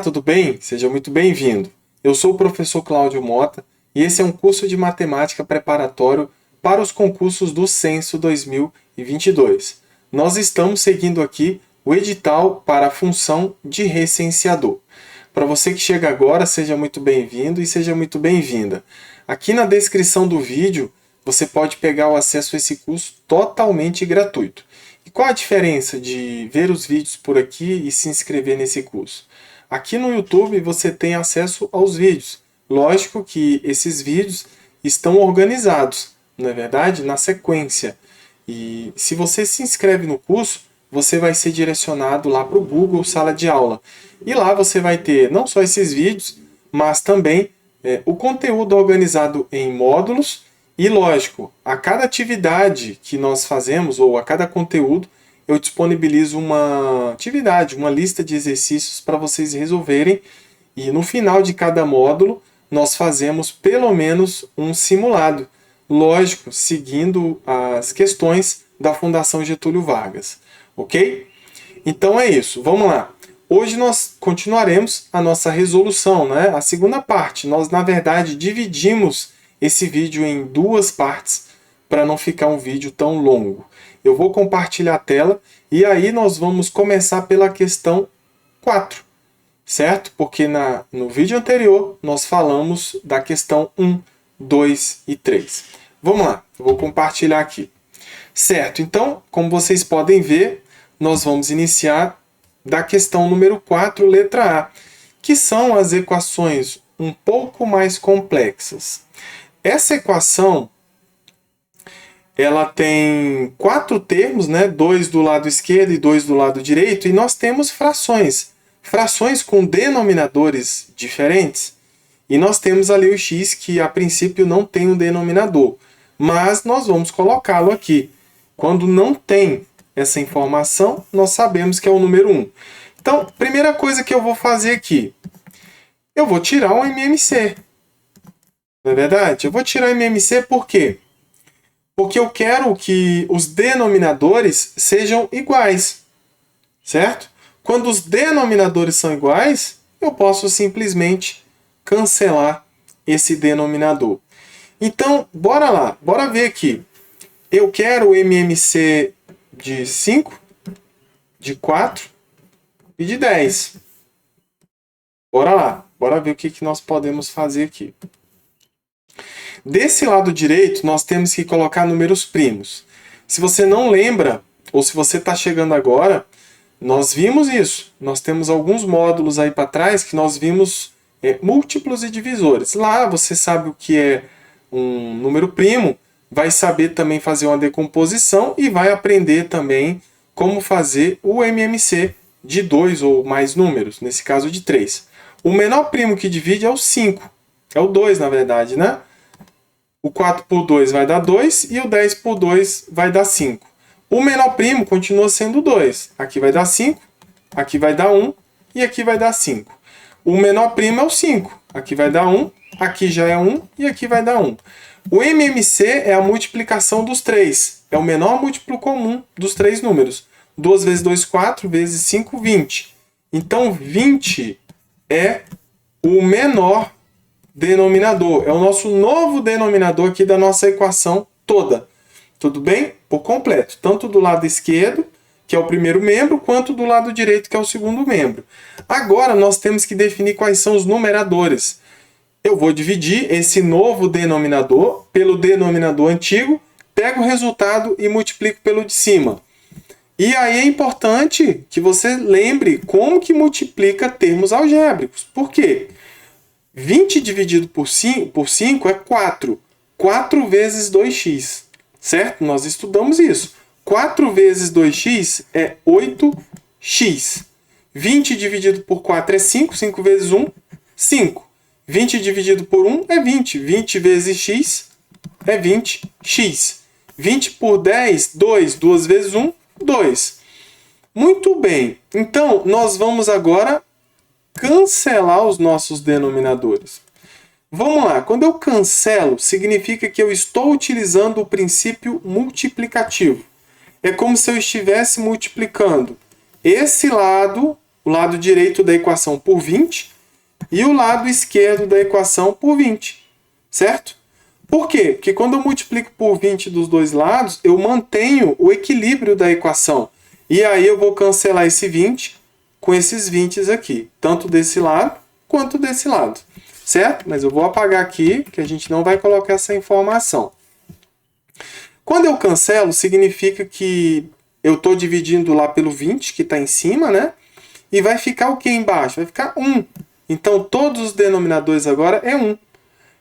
tudo bem? Seja muito bem-vindo. Eu sou o professor Cláudio Mota e esse é um curso de matemática preparatório para os concursos do Censo 2022. Nós estamos seguindo aqui o edital para a função de recenseador. Para você que chega agora, seja muito bem-vindo e seja muito bem-vinda. Aqui na descrição do vídeo, você pode pegar o acesso a esse curso totalmente gratuito. E qual a diferença de ver os vídeos por aqui e se inscrever nesse curso? Aqui no YouTube você tem acesso aos vídeos. Lógico que esses vídeos estão organizados, não é verdade? Na sequência. E se você se inscreve no curso, você vai ser direcionado lá para o Google Sala de Aula. E lá você vai ter não só esses vídeos, mas também o conteúdo organizado em módulos. E lógico, a cada atividade que nós fazemos, ou a cada conteúdo, eu disponibilizo uma atividade, uma lista de exercícios para vocês resolverem. E no final de cada módulo, nós fazemos pelo menos um simulado. Lógico, seguindo as questões da Fundação Getúlio Vargas. Ok? Então é isso, vamos lá. Hoje nós continuaremos a nossa resolução, né? A segunda parte. Nós, na verdade, dividimos esse vídeo em duas partes para não ficar um vídeo tão longo. Eu vou compartilhar a tela e aí nós vamos começar pela questão 4, certo? Porque no vídeo anterior nós falamos da questão 1, 2 e 3. Vamos lá, eu vou compartilhar aqui. Certo, então, como vocês podem ver, nós vamos iniciar da questão número 4, letra A, que são as equações um pouco mais complexas. Essa equação, ela tem 4 termos, né? 2 do lado esquerdo e 2 do lado direito, e nós temos frações. Frações com denominadores diferentes. E nós temos ali o x, que a princípio não tem um denominador. Mas nós vamos colocá-lo aqui. Quando não tem essa informação, nós sabemos que é o número 1. Então, primeira coisa que eu vou fazer aqui, eu vou tirar o MMC. Não é verdade? Eu vou tirar o MMC por quê? Porque eu quero que os denominadores sejam iguais, certo? Quando os denominadores são iguais, eu posso simplesmente cancelar esse denominador. Então, bora lá, bora ver aqui. Eu quero o MMC de 5, de 4 e de 10. Bora lá, bora ver o que nós podemos fazer aqui. Desse lado direito, nós temos que colocar números primos. Se você não lembra, ou se você está chegando agora, nós vimos isso. Nós temos alguns módulos aí para trás que nós vimos múltiplos e divisores. Lá você sabe o que é um número primo, vai saber também fazer uma decomposição e vai aprender também como fazer o MMC de 2 ou mais números, nesse caso de 3. O menor primo que divide é o 5. É o 2, na verdade, né? O 4 por 2 vai dar 2 e o 10 por 2 vai dar 5. O menor primo continua sendo 2. Aqui vai dar 5, aqui vai dar 1 e aqui vai dar 5. O menor primo é o 5. Aqui vai dar 1, aqui já é 1 e aqui vai dar 1. O MMC é a multiplicação dos 3. É o menor múltiplo comum dos 3 números. 2 vezes 2, 4, vezes 5, 20. Então, 20 é o menor denominador. É o nosso novo denominador aqui da nossa equação toda. Tudo bem? Por completo. Tanto do lado esquerdo, que é o primeiro membro, quanto do lado direito, que é o segundo membro. Agora, nós temos que definir quais são os numeradores. Eu vou dividir esse novo denominador pelo denominador antigo, pego o resultado e multiplico pelo de cima. E aí é importante que você lembre como que multiplica termos algébricos. Por quê? 20 dividido por 5 é 4. 4 vezes 2x, certo? Nós estudamos isso. 4 vezes 2x é 8x. 20 dividido por 4 é 5. 5 vezes 1, 5. 20 dividido por 1 é 20. 20 vezes x é 20x. 20 por 10, 2. 2 vezes 1, 2. Muito bem. Então, nós vamos agora cancelar os nossos denominadores. Vamos lá. Quando eu cancelo, significa que eu estou utilizando o princípio multiplicativo. É como se eu estivesse multiplicando esse lado o lado direito da equação por 20 e o lado esquerdo da equação por 20, certo? Por quê? Porque quando eu multiplico por 20 dos dois lados, eu mantenho o equilíbrio da equação. E aí eu vou cancelar esse 20 com esses 20 aqui, tanto desse lado quanto desse lado, certo? Mas eu vou apagar aqui, que a gente não vai colocar essa informação. Quando eu cancelo, significa que eu estou dividindo lá pelo 20, que está em cima, né? E vai ficar o que embaixo? Vai ficar 1. Então, todos os denominadores agora é 1.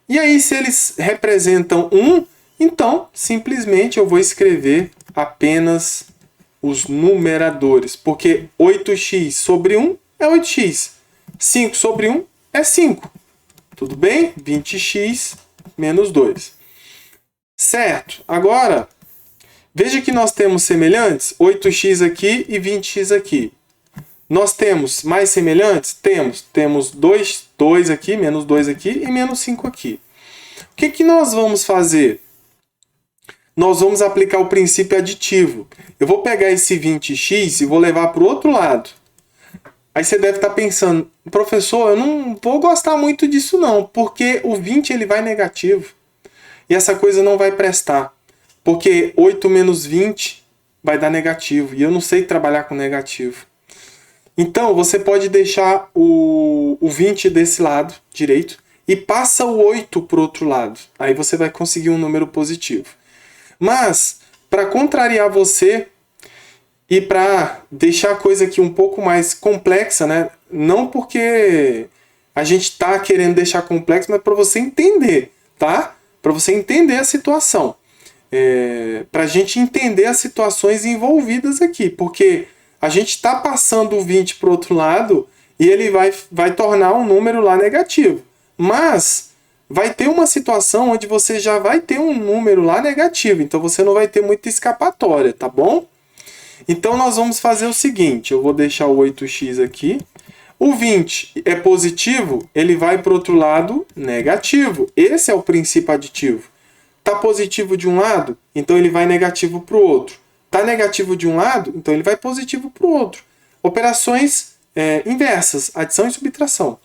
E aí, se eles representam 1, então, simplesmente eu vou escrever apenas os numeradores. Porque 8x sobre 1 é 8x. 5 sobre 1 é 5. Tudo bem? 20x menos 2. Certo. Agora, veja que nós temos semelhantes, 8x aqui e 20x aqui. Nós temos mais semelhantes? Temos. Temos 2 aqui, menos 2 aqui e menos 5 aqui. O que nós vamos fazer? Nós vamos aplicar o princípio aditivo. Eu vou pegar esse 20x e vou levar para o outro lado. Aí você deve estar pensando, professor, eu não vou gostar muito disso não, porque o 20 ele vai negativo. E essa coisa não vai prestar. Porque 8 menos 20 vai dar negativo. E eu não sei trabalhar com negativo. Então, você pode deixar o 20 desse lado direito e passa o 8 para o outro lado. Aí você vai conseguir um número positivo. Mas, para contrariar você e para deixar a coisa aqui um pouco mais complexa, né? Não porque a gente está querendo deixar complexo, mas para você entender, tá? Para você entender a situação. Para a gente entender as situações envolvidas aqui. Porque a gente está passando o 20 para o outro lado e ele vai tornar um número lá negativo. Mas vai ter uma situação onde você já vai ter um número lá negativo. Então você não vai ter muita escapatória, tá bom? Então nós vamos fazer o seguinte. Eu vou deixar o 8x aqui. O 20 é positivo, ele vai para o outro lado negativo. Esse é o princípio aditivo. Está positivo de um lado, então ele vai negativo para o outro. Está negativo de um lado, então ele vai positivo para o outro. Operações inversas, adição e subtração.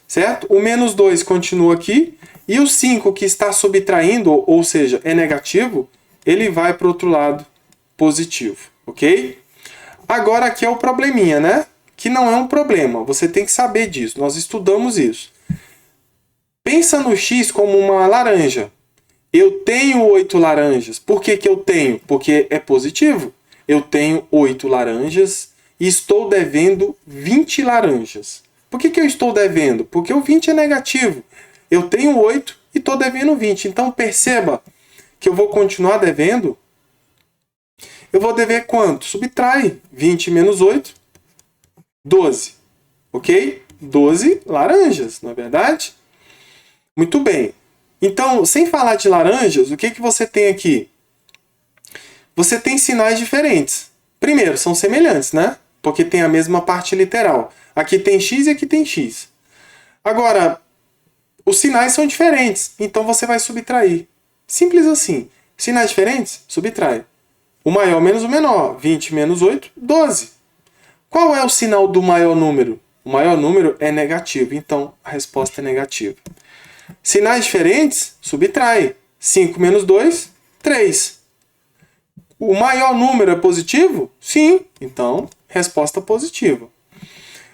Certo? O menos 2 continua aqui. E o 5 que está subtraindo, ou seja, é negativo, ele vai para o outro lado positivo. Ok? Agora aqui é o probleminha, né? Que não é um problema. Você tem que saber disso. Nós estudamos isso. Pensa no x como uma laranja. Eu tenho 8 laranjas. Por que eu tenho? Porque é positivo. Eu tenho 8 laranjas e estou devendo 20 laranjas. Por que eu estou devendo? Porque o 20 é negativo. Eu tenho 8 e estou devendo 20. Então perceba que eu vou continuar devendo. Eu vou dever quanto? Subtrai 20 menos 8, 12. Ok? 12 laranjas, não é verdade? Muito bem. Então, sem falar de laranjas, o que você tem aqui? Você tem sinais diferentes. Primeiro, são semelhantes, né? Porque tem a mesma parte literal. Aqui tem x e aqui tem x. Agora, os sinais são diferentes, então você vai subtrair. Simples assim. Sinais diferentes? Subtrai. O maior menos o menor. 20 menos 8, 12. Qual é o sinal do maior número? O maior número é negativo, então a resposta é negativa. Sinais diferentes? Subtrai. 5 menos 2, 3. O maior número é positivo? Sim. Então, resposta positiva.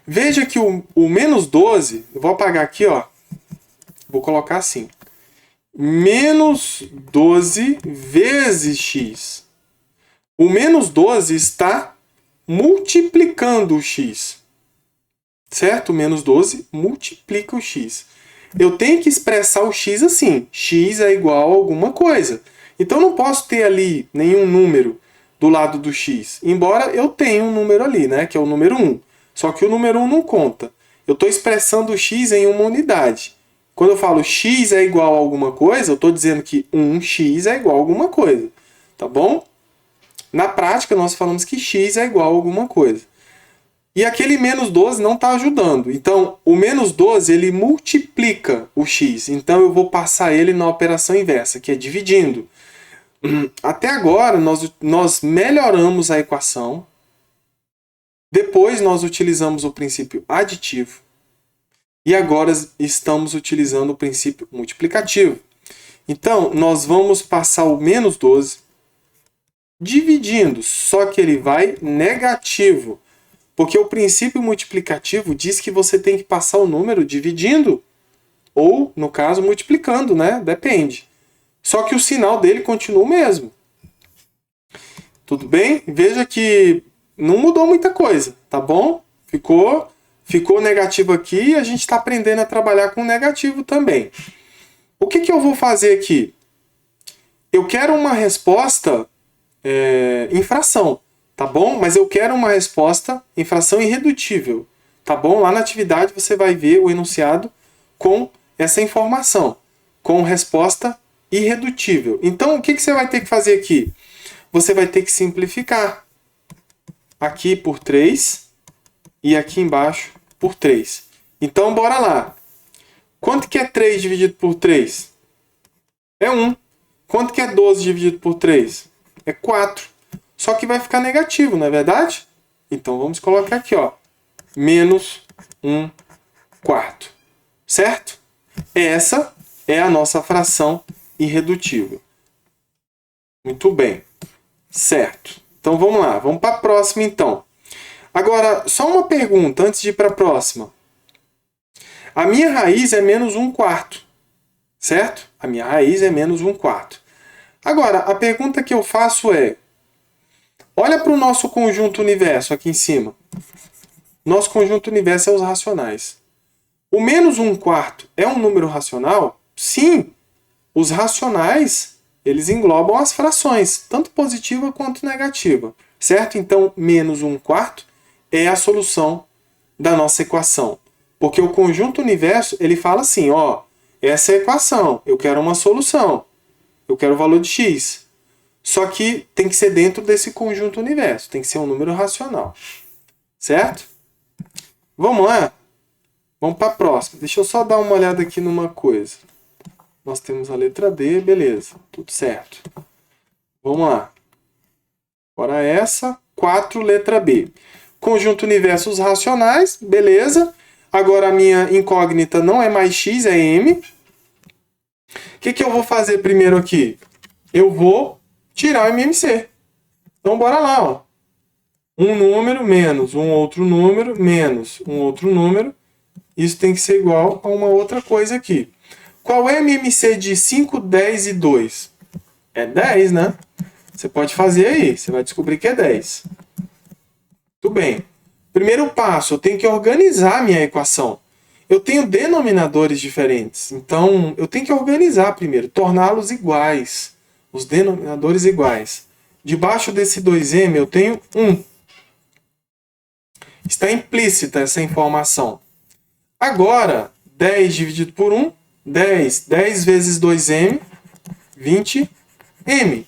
Veja que o menos 12, eu vou apagar aqui, ó. Vou colocar assim. Menos 12 vezes x. O menos 12 está multiplicando o x. Certo? O menos 12 multiplica o x. Eu tenho que expressar o x assim. X é igual a alguma coisa. Então eu não posso ter ali nenhum número do lado do x. Embora eu tenha um número ali, né? Que é o número 1. Só que o número 1 não conta. Eu estou expressando o x em uma unidade. Quando eu falo x é igual a alguma coisa, eu estou dizendo que 1x é igual a alguma coisa. Tá bom? Na prática, nós falamos que x é igual a alguma coisa. E aquele menos 12 não está ajudando. Então, o menos 12 ele multiplica o x. Então, eu vou passar ele na operação inversa, que é dividindo. Até agora, nós melhoramos a equação. Depois nós utilizamos o princípio aditivo. E agora estamos utilizando o princípio multiplicativo. Então, nós vamos passar o menos 12 dividindo, só que ele vai negativo. Porque o princípio multiplicativo diz que você tem que passar o número dividindo, ou, no caso, multiplicando, né? Depende. Só que o sinal dele continua o mesmo. Tudo bem? Veja que não mudou muita coisa, tá bom? Ficou negativo aqui e a gente está aprendendo a trabalhar com negativo também. O que eu vou fazer aqui? Eu quero uma resposta em fração, tá bom? Mas eu quero uma resposta em fração irredutível, tá bom? Lá na atividade você vai ver o enunciado com essa informação, com resposta irredutível. Então, o que você vai ter que fazer aqui? Você vai ter que simplificar. Aqui por 3 e aqui embaixo por 3. Então, bora lá. Quanto que é 3 dividido por 3? É 1. Quanto que é 12 dividido por 3? É 4. Só que vai ficar negativo, não é verdade? Então, vamos colocar aqui, ó, menos 1 quarto. Certo? Essa é a nossa fração irredutível. Muito bem. Certo. Então, vamos lá. Vamos para a próxima, então. Agora, só uma pergunta antes de ir para a próxima. A minha raiz é menos 1 quarto. Certo? A minha raiz é menos 1 quarto. Agora, a pergunta que eu faço é... Olha para o nosso conjunto universo aqui em cima. Nosso conjunto universo é os racionais. O menos 1 quarto é um número racional? Sim. Os racionais, eles englobam as frações, tanto positiva quanto negativa. Certo? Então, menos 1 quarto é a solução da nossa equação. Porque o conjunto universo, ele fala assim, ó, essa é a equação, eu quero uma solução, eu quero o valor de x. Só que tem que ser dentro desse conjunto universo, tem que ser um número racional. Certo? Vamos lá? Vamos para a próxima. Deixa eu só dar uma olhada aqui numa coisa. Nós temos a letra D, beleza, tudo certo. Vamos lá. Agora essa, 4, letra B. Conjunto universo, os racionais, beleza. Agora a minha incógnita não é mais x, é m. O que eu vou fazer primeiro aqui? Eu vou tirar o MMC. Então bora lá, ó. Um número menos um outro número menos um outro número. Isso tem que ser igual a uma outra coisa aqui. Qual é o MMC de 5, 10 e 2? É 10, né? Você pode fazer aí, você vai descobrir que é 10. Tudo bem. Primeiro passo, eu tenho que organizar a minha equação. Eu tenho denominadores diferentes, então eu tenho que organizar primeiro, torná-los iguais, os denominadores iguais. Debaixo desse 2m eu tenho 1. Está implícita essa informação. Agora, 10 dividido por 1, 10. 10 vezes 2m, 20m.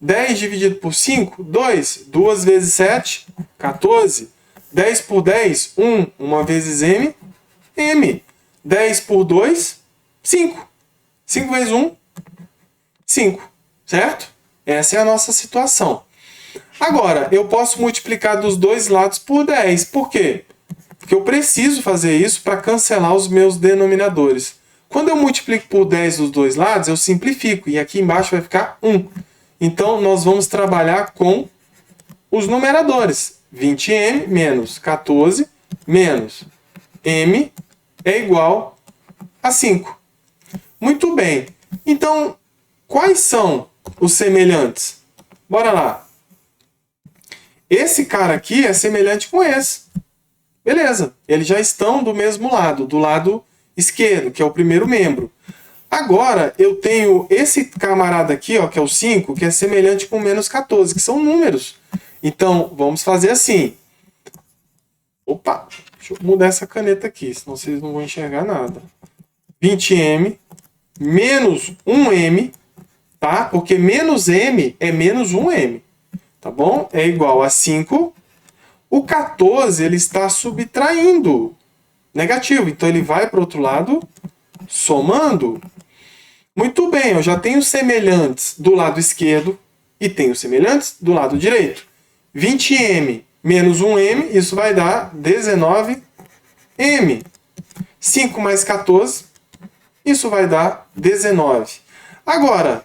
10 dividido por 5, 2. 2 vezes 7, 14. 10 por 10, 1. 1 vezes m, m. 10 por 2, 5. 5 vezes 1, 5. Certo? Essa é a nossa situação. Agora, eu posso multiplicar dos dois lados por 10. Por quê? Porque eu preciso fazer isso para cancelar os meus denominadores. Quando eu multiplico por 10 dos dois lados, eu simplifico. E aqui embaixo vai ficar 1. Então, nós vamos trabalhar com os numeradores. 20m menos 14 menos m é igual a 5. Muito bem. Então, quais são os semelhantes? Bora lá. Esse cara aqui é semelhante com esse. Beleza. Eles já estão do mesmo lado, do lado esquerdo, que é o primeiro membro. Agora, eu tenho esse camarada aqui, ó, que é o 5, que é semelhante com menos 14, que são números. Então, vamos fazer assim. Opa, deixa eu mudar essa caneta aqui, senão vocês não vão enxergar nada. 20m menos 1m, tá? Porque menos m é menos 1m, tá bom? É igual a 5. O 14, ele está subtraindo negativo, então ele vai para o outro lado somando. Muito bem, eu já tenho semelhantes do lado esquerdo e tenho semelhantes do lado direito. 20m menos 1m, isso vai dar 19m. 5 mais 14, isso vai dar 19. Agora,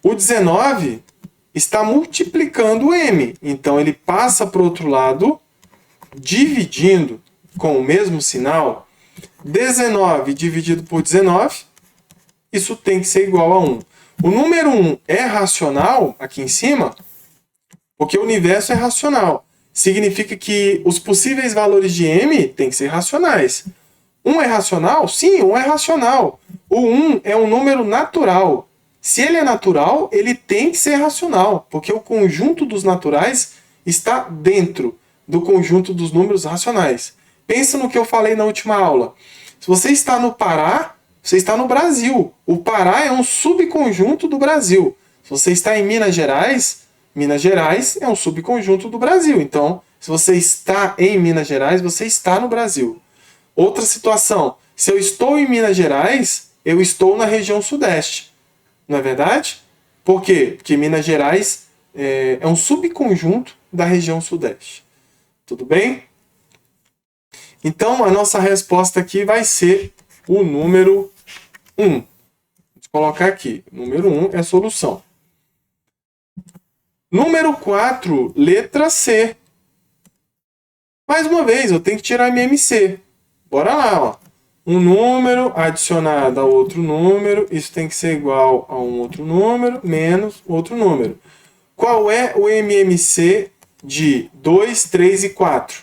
o 19 está multiplicando o m, então ele passa para o outro lado, dividindo com o mesmo sinal. 19 dividido por 19, isso tem que ser igual a 1. O número 1 é racional, aqui em cima, porque o universo é racional. Significa que os possíveis valores de m têm que ser racionais. 1 é racional? Sim, 1 é racional. O 1 é um número natural. Se ele é natural, ele tem que ser racional, porque o conjunto dos naturais está dentro do conjunto dos números racionais. Pensa no que eu falei na última aula. Se você está no Pará, você está no Brasil. O Pará é um subconjunto do Brasil. Se você está em Minas Gerais é um subconjunto do Brasil. Então, se você está em Minas Gerais, você está no Brasil. Outra situação, se eu estou em Minas Gerais, eu estou na região sudeste. Não é verdade? Por quê? Porque Minas Gerais é um subconjunto da região sudeste. Tudo bem? Então, a nossa resposta aqui vai ser o número 1. Vou colocar aqui. Número 1 é a solução. Número 4, letra C. Mais uma vez, eu tenho que tirar MMC. Bora lá, ó. Um número adicionado a outro número, isso tem que ser igual a um outro número, menos outro número. Qual é o MMC de 2, 3 e 4?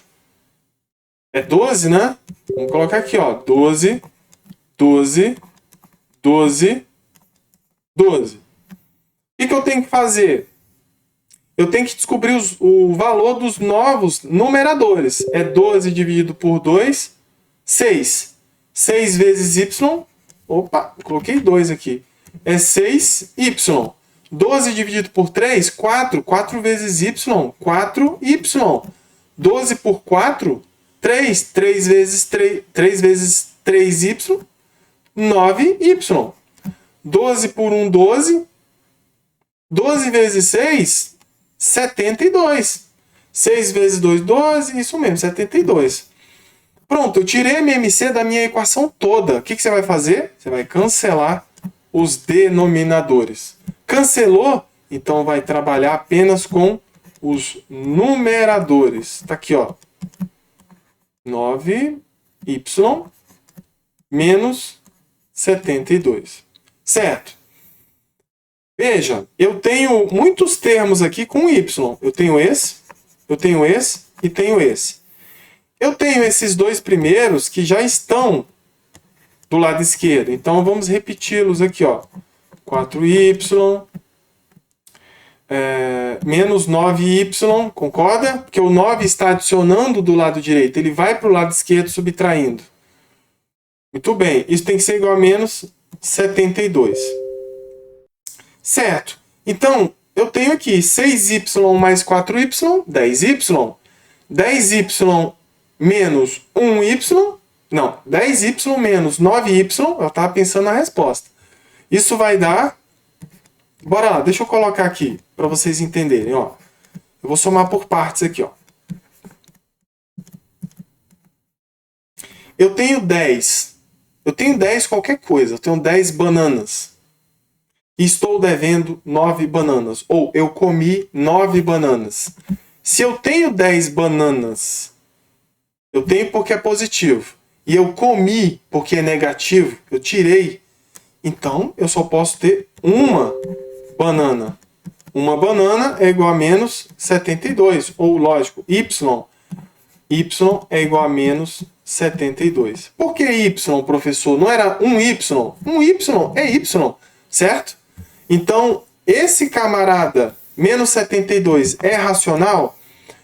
É 12, né? Vamos colocar aqui, ó. 12, 12, 12, 12. O que eu tenho que fazer? Eu tenho que descobrir o valor dos novos numeradores. É 12 dividido por 2, 6. 6 vezes y. Opa, coloquei 2 aqui. É 6y. 12 dividido por 3, 4. 4 vezes y, 4y. 12 por 4, 3. 3 vezes 3y, 9y. 12 por 1, 12. 12 vezes 6, 72. 6 vezes 2, 12. Isso mesmo, 72. Pronto, eu tirei a MMC da minha equação toda. O que você vai fazer? Você vai cancelar os denominadores. Cancelou? Então vai trabalhar apenas com os numeradores. Está aqui, ó. 9y menos 72. Certo? Veja, eu tenho muitos termos aqui com y. Eu tenho esse e tenho esse. Eu tenho esses dois primeiros que já estão do lado esquerdo. Então, vamos repeti-los aqui, ó. 4y menos 9y, concorda? Porque o 9 está adicionando do lado direito. Ele vai para o lado esquerdo subtraindo. Muito bem. Isso tem que ser igual a menos 72. Certo. Então, eu tenho aqui 6y mais 4y, 10y. 10y menos 1y, não, 10y menos 9y, eu estava pensando na resposta. Isso vai dar, bora lá, deixa eu colocar aqui, para vocês entenderem, ó. Eu vou somar por partes aqui, ó. Eu tenho 10 qualquer coisa, eu tenho 10 bananas. E estou devendo 9 bananas, ou eu comi 9 bananas. Se eu tenho 10 bananas, eu tenho porque é positivo, e eu comi porque é negativo, eu tirei, então eu só posso ter uma banana. Uma banana é igual a menos 72, ou lógico, y é igual a menos 72. Por que y, professor? Não era um y? Um y é y, certo? Então, esse camarada, menos 72, é racional?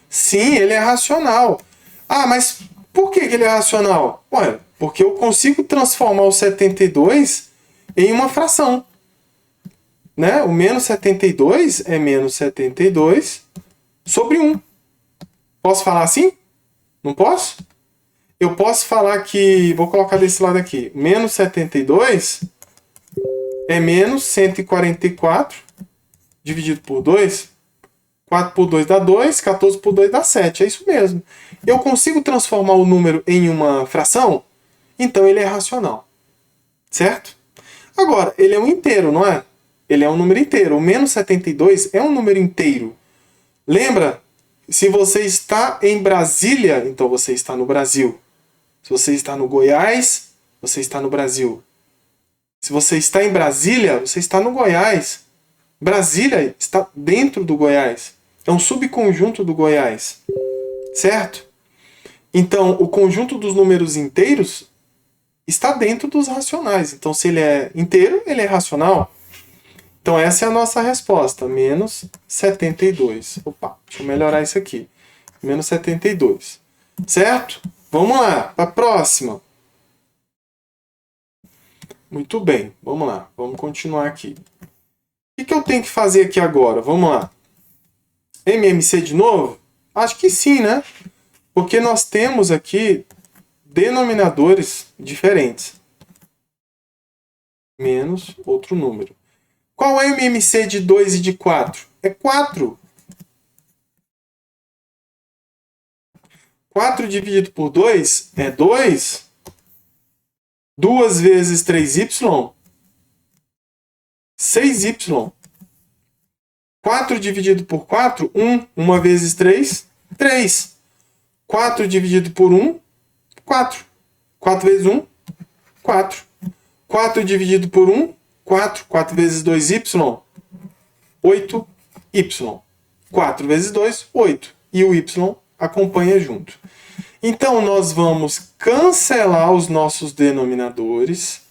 Sim, ele é racional. Ah, mas por que ele é racional? Ué, porque eu consigo transformar o 72 em uma fração. Né? O menos 72 é menos 72 sobre 1. Posso falar assim? Não posso? Eu posso falar que... Vou colocar desse lado aqui. Menos 72 é menos 144 dividido por 2. 4 por 2 dá 2, 14 por 2 dá 7. É isso mesmo. Eu consigo transformar o número em uma fração? Então ele é racional. Certo? Agora, ele é um inteiro, não é? Ele é um número inteiro. O menos 72 é um número inteiro. Lembra? Se você está em Brasília, então você está no Brasil. Se você está no Goiás, você está no Brasil. Se você está em Brasília, você está no Goiás. Brasília está dentro do Goiás. É um subconjunto do Goiás. Certo? Então, o conjunto dos números inteiros está dentro dos racionais. Então, se ele é inteiro, ele é racional. Então, essa é a nossa resposta. Menos 72. Opa, deixa eu melhorar isso aqui. Menos 72. Certo? Vamos lá, para a próxima. Muito bem, vamos lá. Vamos continuar aqui. O que eu tenho que fazer aqui agora? Vamos lá. MMC de novo? Acho que sim, né? Porque nós temos aqui denominadores diferentes. Menos outro número. Qual é o MMC de 2 e de 4? É 4. 4 dividido por 2 é 2. 2 vezes 3y, 6y. 4 dividido por 4, 1. 1 vezes 3, 3. 4 dividido por 1, 4. 4 vezes 1, 4. 4 dividido por 1, 4. 4 vezes 2y, 8y. 4 vezes 2, 8. E o y acompanha junto. Então, nós vamos cancelar os nossos denominadores.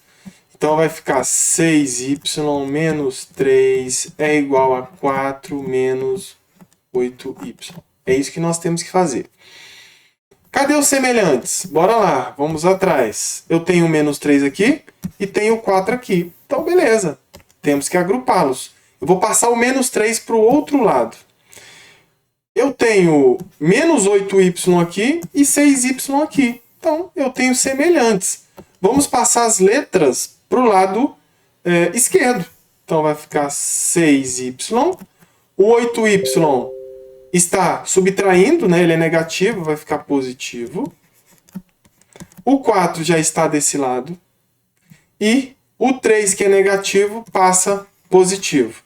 Então, vai ficar 6y menos 3 é igual a 4 menos 8y. É isso que nós temos que fazer. Cadê os semelhantes? Bora lá, vamos atrás. Eu tenho menos 3 aqui e tenho 4 aqui. Então, beleza. Temos que agrupá-los. Eu vou passar o menos 3 para o outro lado. Eu tenho menos 8y aqui e 6y aqui. Então, eu tenho semelhantes. Vamos passar as letras para o lado esquerdo. Então, vai ficar 6y. O 8y está subtraindo, né? Ele é negativo, vai ficar positivo. O 4 já está desse lado. E o 3, que é negativo, passa positivo.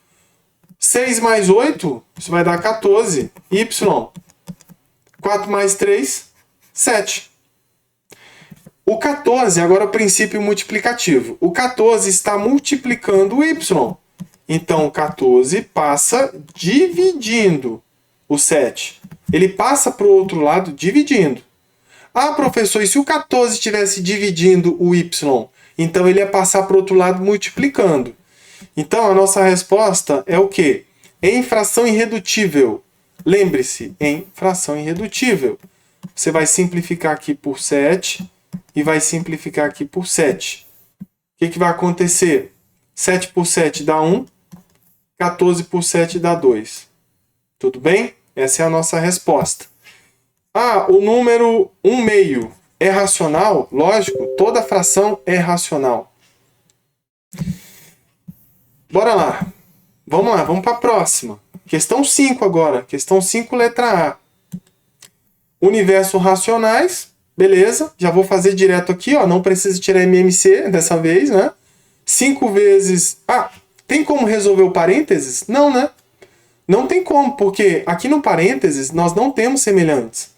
6 mais 8, isso vai dar 14. Y. 4 mais 3, 7. O 14, agora é o princípio multiplicativo. O 14 está multiplicando o y. Então, o 14 passa dividindo o 7. Ele passa para o outro lado dividindo. Ah, professor, e se o 14 estivesse dividindo o y? Então, ele ia passar para o outro lado multiplicando. Então, a nossa resposta é o quê? Em fração irredutível. Lembre-se, em fração irredutível. Você vai simplificar aqui por 7 e vai simplificar aqui por 7. O que vai acontecer? 7 por 7 dá 1, 14 por 7 dá 2. Tudo bem? Essa é a nossa resposta. Ah, o número 1/2 é racional? Lógico, toda fração é racional. Bora lá. Vamos para a próxima. Questão 5 agora. Questão 5, letra A. Universo racionais. Beleza. Já vou fazer direto aqui, ó. Não precisa tirar MMC dessa vez, né? 5 vezes... Ah, tem como resolver o parênteses? Não, né? Não tem como, porque aqui no parênteses nós não temos semelhantes.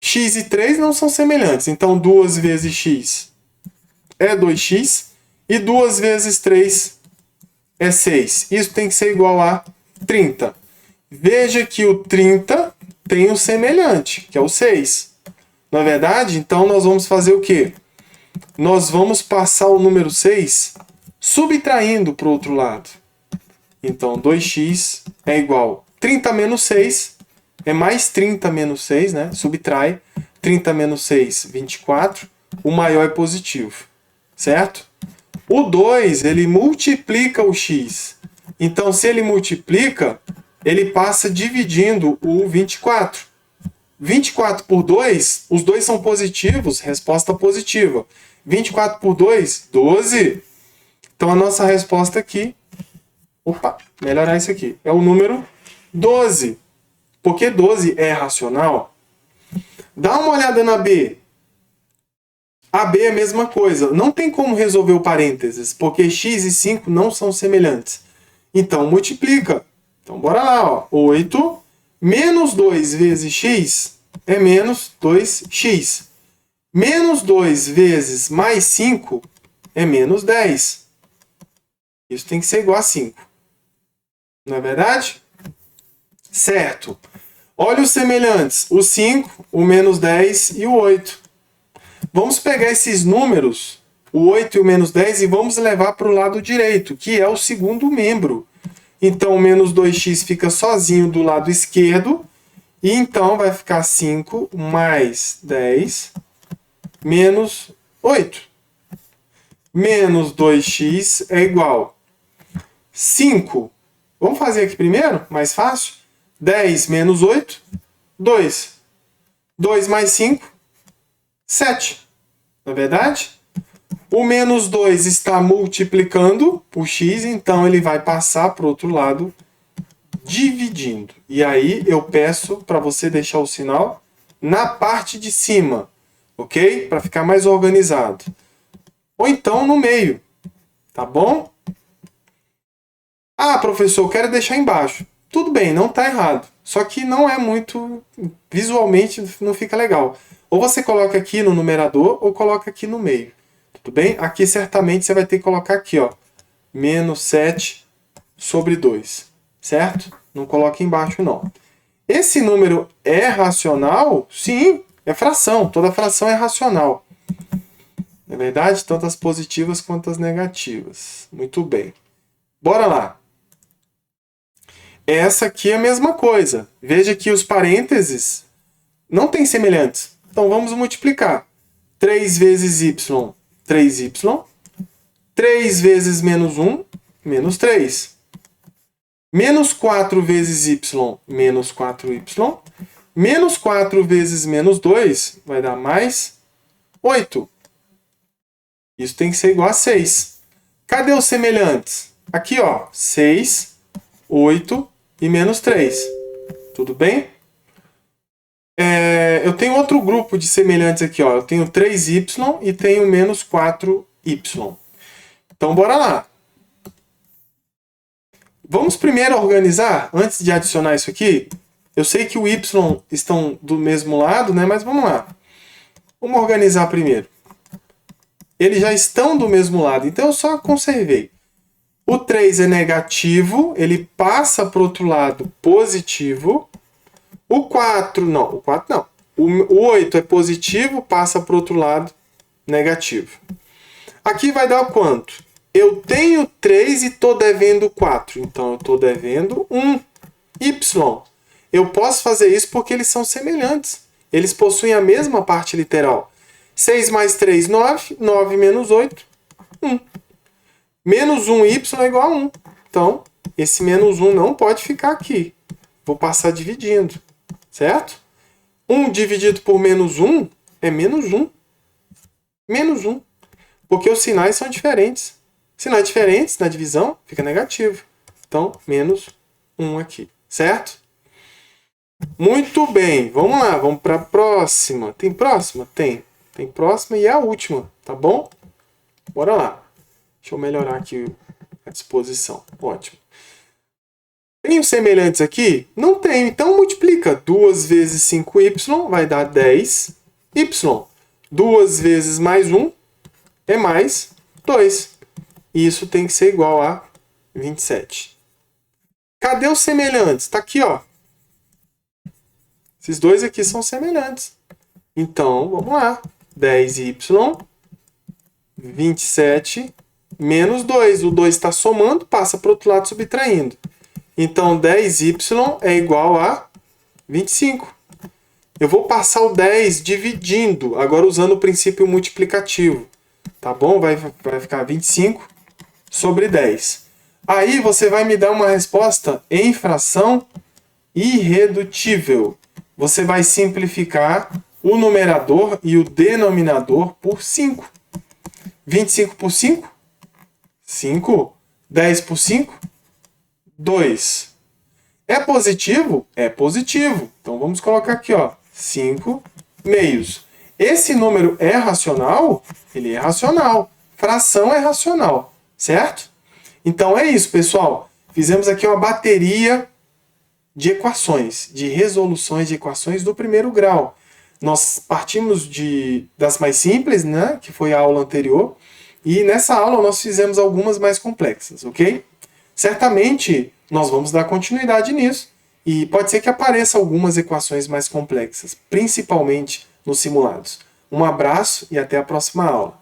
X e 3 não são semelhantes. Então, 2 vezes x é 2x. E 2 vezes 3 é 6. Isso tem que ser igual a 30. Veja que o 30 tem um semelhante, que é o 6. Na verdade, então, nós vamos fazer o quê? Nós vamos passar o número 6 subtraindo para o outro lado. Então, 2x é igual a 30 menos 6, é mais 30 menos 6, né? Subtrai. 30 menos 6, 24. O maior é positivo, certo? O 2, ele multiplica o x. Então, se ele multiplica, ele passa dividindo o 24. 24 por 2, os dois são positivos, resposta positiva. 24 por 2, 12. Então, a nossa resposta aqui... Opa, melhorar isso aqui. É o número 12. Porque 12 é racional. Dá uma olhada na B. A B é a mesma coisa. Não tem como resolver o parênteses, porque x e 5 não são semelhantes. Então, multiplica. Então, bora lá. Ó. 8 menos 2 vezes x é menos 2x. Menos 2 vezes mais 5 é menos 10. Isso tem que ser igual a 5. Não é verdade? Certo. Olha os semelhantes. O 5, o menos 10 e o 8. Vamos pegar esses números, o 8 e o menos 10, e vamos levar para o lado direito, que é o segundo membro. Então, o menos 2x fica sozinho do lado esquerdo. E então vai ficar 5 mais 10 menos 8. Menos 2x é igual 5. Vamos fazer aqui primeiro, mais fácil. 10 menos 8, 2. 2 mais 5, 7. Não é verdade? O menos 2 está multiplicando o x, então ele vai passar para o outro lado dividindo. E aí eu peço para você deixar o sinal na parte de cima, ok? Para ficar mais organizado. Ou então no meio, tá bom? Ah, professor, eu quero deixar embaixo. Tudo bem, não está errado. Só que não é muito... Visualmente não fica legal. Ou você coloca aqui no numerador ou coloca aqui no meio. Tudo bem? Aqui certamente você vai ter que colocar aqui, ó. Menos 7 sobre 2. Certo? Não coloque embaixo, não. Esse número é racional? Sim, é fração. Toda fração é racional. Não é verdade? Tanto as positivas quanto as negativas. Muito bem. Bora lá. Essa aqui é a mesma coisa. Veja que os parênteses não têm semelhantes. Então, vamos multiplicar. 3 vezes y, 3y. 3 vezes menos 1, menos 3. Menos 4 vezes y, menos 4y. Menos 4 vezes menos 2 vai dar mais 8. Isso tem que ser igual a 6. Cadê os semelhantes? Aqui, ó, 6, 8 e menos 3. Tudo bem? Eu tenho outro grupo de semelhantes aqui, ó. Eu tenho 3y e tenho menos 4y. Então, bora lá. Vamos primeiro organizar, antes de adicionar isso aqui. Eu sei que o y estão do mesmo lado, né? Mas vamos lá. Vamos organizar primeiro. Eles já estão do mesmo lado, então eu só conservei. O 3 é negativo, ele passa para o outro lado positivo. O 4 não. O 8 é positivo, passa para o outro lado negativo. Aqui vai dar quanto? Eu tenho 3 e estou devendo 4. Então, eu estou devendo 1. Y. Eu posso fazer isso porque eles são semelhantes. Eles possuem a mesma parte literal. 6 mais 3, 9. 9 menos 8, 1. Menos 1y é igual a 1. Então, esse menos 1 não pode ficar aqui. Vou passar dividindo. Certo? 1 dividido por menos 1 é menos 1. Menos 1. Porque os sinais são diferentes. Sinais diferentes na divisão fica negativo. Então, menos 1 aqui. Certo? Muito bem. Vamos lá. Vamos para a próxima. Tem próxima? Tem. Tem próxima e é a última. Tá bom? Bora lá. Deixa eu melhorar aqui a disposição. Ótimo. Tem os semelhantes aqui? Não tem. Então, multiplica. 2 vezes 5y vai dar 10y. 2 vezes mais 1 é mais 2. Isso tem que ser igual a 27. Cadê os semelhantes? Está aqui, ó. Esses dois aqui são semelhantes. Então, vamos lá. 10y, 27, menos 2. O 2 está somando, passa para o outro lado subtraindo. Então, 10y é igual a 25. Eu vou passar o 10 dividindo, agora usando o princípio multiplicativo. Tá bom? Vai ficar 25 sobre 10. Aí você vai me dar uma resposta em fração irredutível. Você vai simplificar o numerador e o denominador por 5. 25 por 5? 5. 10 por 5? 2. É positivo? É positivo. Então vamos colocar aqui, ó, 5 meios. Esse número é racional? Ele é racional. Fração é racional, certo? Então é isso, pessoal. Fizemos aqui uma bateria de equações, de resoluções de equações do primeiro grau. Nós partimos das mais simples, né, que foi a aula anterior, e nessa aula nós fizemos algumas mais complexas, ok? Certamente nós vamos dar continuidade nisso, e pode ser que apareçam algumas equações mais complexas, principalmente nos simulados. Um abraço e até a próxima aula.